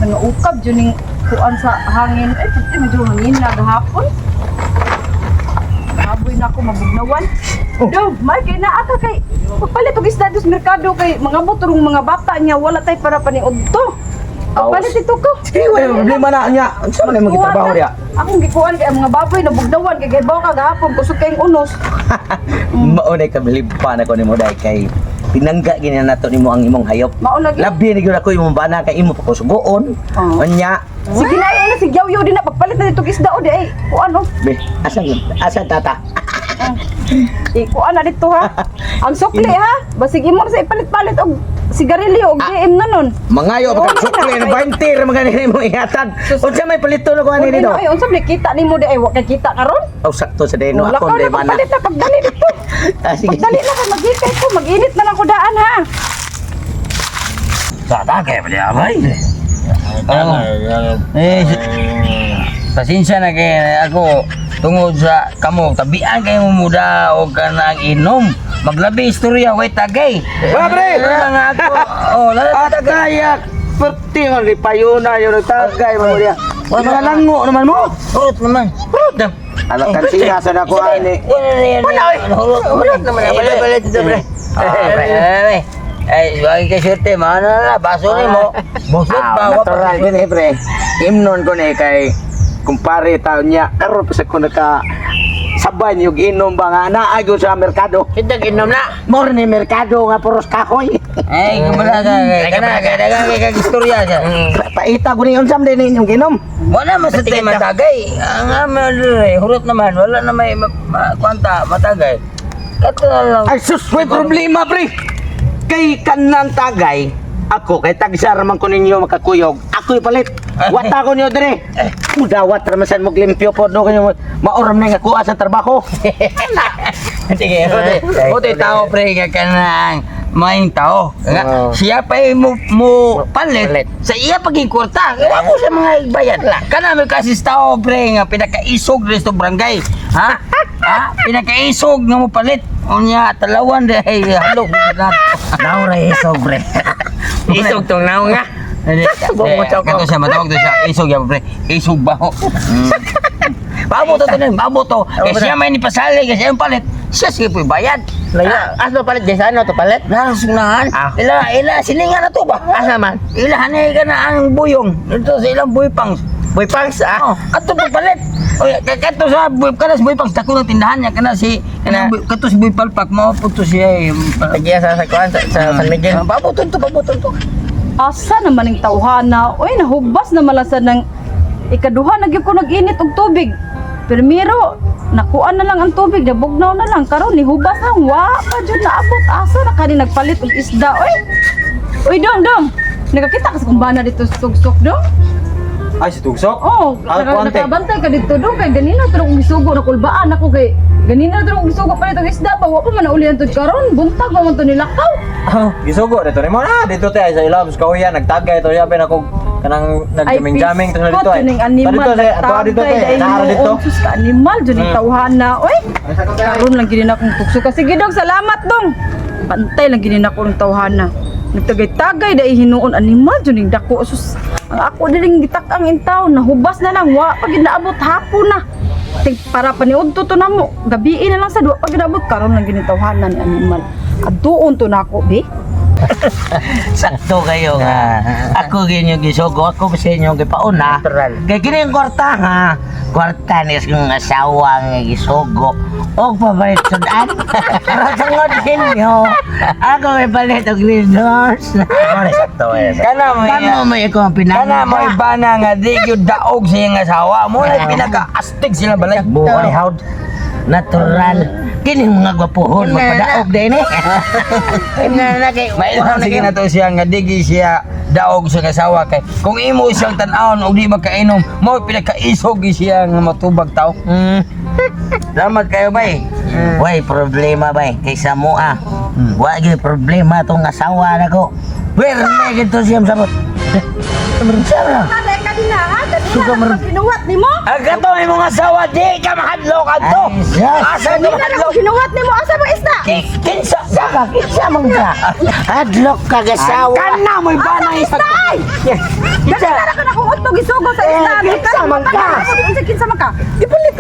Naukab dyan yung kuan sa hangin. Eh, pati medyo hangin na gahapon. Haboy na ako mabugnawan. Daw, may kay naa ka kay pagpalit og isda dos merkado kay mga buturong mga bata niya wala tay para paniod to. Pagpalit ito ko. Sige, wala problema na niya. Saan man yung magtrabaho niya? Akong gikuan kay ang mga baboy na bugnawan kay gibaw ka gahapon kusog kayong unos. Maunay ka bilib pa na ko nimo dai kay pinangga gini nato nimo ang imong hayop. Mao lagi. Labi ni gyud ako imong bana kay imo pa ko sugoon. Anya. Sige na na si Yaw din na pagpalit na dito isda o di ay kuan o. Be, asa tata. Kuan na dito ha. Ang sukli ha. Basig imo sa ipalit-palit og sigarilyo og GM na nun. Mangayo pa ka sukli na 20 ra mga nimo ihatag. Unsa may palito na ko ani dito? Ay unsa kita nimo di ay wa kay kita karon? Oh, sakto sa deno Wala ako ka de na bana. pagpalit na pagdali dito. Sige. Pagdali na ka magikay ko mag-init na lang ko daan ha. Tata kay bali abay. Pasensya na kay ako tungod sa kamo tabian kay mo muda o kanang inom. Maglabi istorya way tagay. Wa pre. Nga ako. Oh, Tagayak. Perti man di payuna yo tagay mo dia. Wa mga lango naman mo. Urut naman. Urut na. Alam kan sinasan ako ani. Urut naman. Balik dito pre. Eh, wag ka syerte mana na baso ni mo. Bosot ba wa Natural pa. gini pre. Imnon ko ni kay kumpare taon niya karon pa sa ko naka sabay niyo ginom ba nga naa gyud sa merkado. Kita ginom na. More ni merkado nga puros kahoy. Eh, kumala ka kana dagang istorya sa. Paita ko ni unsam din inyong ginom. Wala man sa tema matagay. Ang amal hurot naman wala na may kwanta matagay. Kato na lang. Ay sus, may problema pre. Kay kanang tagay ako kay tagsar man ko ninyo makakuyog. Ako ipalit. Wata ko niyo dire. Udawat ra man sad mo limpyo pod no kanyo maoram na nga kuha sa trabaho. Sige, hote tao pre ka kanang maing tao. Siya pa mo palit sa iya paging kwarta. Ako sa mga bayad la. Kana may kasis tao pre nga pinakaisog dito barangay. Ha? Ha? Pinakaisog nga mo palit. Unya talawan dai halog na. Naura isog pre. Isog tong naw nga. Kato siya matawag to siya isog ya pre. Isog baho. Babo to tanan, babo to. Kasi siya may ni pasali kasi yung palit. Siya sige po bayad. Laya, asa palit di sana to palit? Narasunahan. Ila silingan na to ba? Asa man? Ila hanay ka na ang buyong. Ito sa ilang buypangs. Boy Pangs Oh, ato pagpalit. O kato sa buypangs dako ng tindahan niya kana si kato si buypalpak mo puto siya. Lagi sa kuan sa San Miguel. Babuton to. Asa naman ang tawhana? Oy nahubas na malasan ng ikaduha nagyud ko nag-init og tubig. Primero nakuan na lang ang tubig, nabugnaw na lang karon nihubas lang wa pa jud naabot asa na kani nagpalit og isda oy. Oy dong. Nakakita ka sa kumbana dito sa tugsok dong? Ay si tugsok. Oh, nakabantay ka dito dong kay ganina pero kung gisugo na kulbaan ako kay ganina pero kung gisugo pa itong isda ba wa pa man naulian tud karon buntag pa man to nilakaw. Gisugo dito ni mo na dito tay sa ilabs ko yan nagtagay to yabe ako kanang naggaming-gaming to dito ay. Dito Dito tay nahara dito. Sus ka animal jud ni tawhana oy. Karon lang gini na akong tugso kasi gidong salamat dong. Bantay lang gini na akong tawhana. Nagtagay-tagay dai hinuon animal jud ning dako sus. Ang ako diring gitak-ang intaw nahubas na lang wa pag naabot hapon na. Ting para paniudto to namo. Gabi na lang sa duwa pag naabot karon lang gini tawhana ni animal. Aduon to nako be. Sakto kayo nga. Ako ginyo gisugo, ako sa inyo gipauna. Kay kini ang kwarta ha. Kwarta ni kong asawa nga gisugo. Og pabalit sudan. Para tungod ninyo. Ako may palit og windows. Sakto eh. Kano may ako ang pinang. Kana mo ibana nga di gyud daog sa iyang asawa mo na pinaka-astig sila balay. Buhay hawd. Natural. Kini mga gwapuhon magpadaog din eh. Mailham sige na to siya nga digi siya daog sa kasawa kay kung imo siyang tan-awon og di makainom mo pinakaisog siya nga matubag tao. Salamat kayo bay. Way problema bay kaysa mo ah. Wa gyud problema tong asawa nako. Pero may gito siyang sabot. Sabar. Kanay kanina ha, kanina kinuhat nimo. Agato imong asawa di ka mahadlok adto. Asa Kanina na kinuhat nimo asa ba isda? Kinsa Kinsa ka? Kinsa man ka? Adlok ka gasawa. Kana mo'y banay sa... Dali na ka na kung utog isugo sa isla. kinsa man ka? Kinsa man ka? Ipalit.